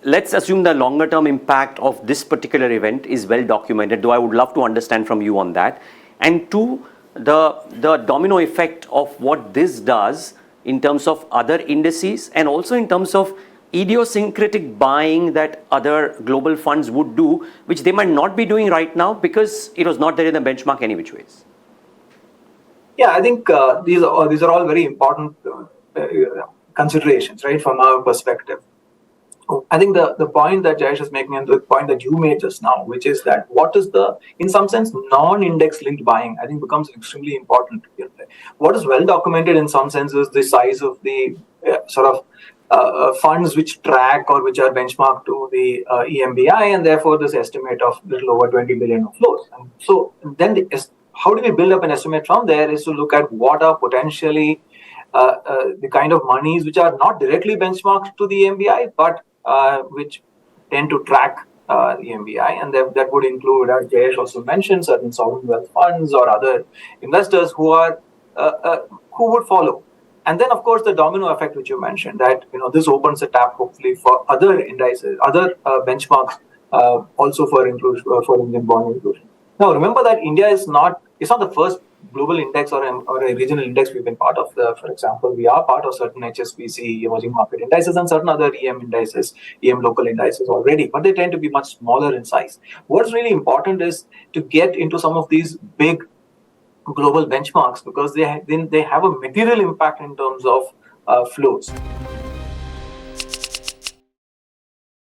let's assume the longer term impact of this particular event is well documented, though I would love to understand from you on that. And two, the domino effect of what this does in terms of other indices and also in terms of idiosyncratic buying that other global funds would do, which they might not be doing right now because it was not there in the benchmark any which ways. Yeah, I think these are all very important considerations, right, from our perspective. I think the point that Jayesh is making and the point that you made just now, which is that what is the, in some sense, non-index linked buying, I think becomes extremely important. What is well documented in some sense is the size of the funds which track or which are benchmarked to the EMBI, and therefore this estimate of little over 20 billion of flows. And so then how do we build up an estimate from there is to look at what are potentially the kind of monies which are not directly benchmarked to the EMBI, but which tend to track the EMBI, and that would include, as Jayesh also mentioned, certain sovereign wealth funds or other investors who would follow. And then, of course, the domino effect, which you mentioned, that this opens a tap hopefully for other indices, other benchmarks, also for inclusion, for Indian bond inclusion. Now, remember that India is not the first global index or a regional index we've been part of. For example, we are part of certain HSBC emerging market indices and certain other EM indices, EM local indices already, but they tend to be much smaller in size. What's really important is to get into some of these big global benchmarks because they have a material impact in terms of flows.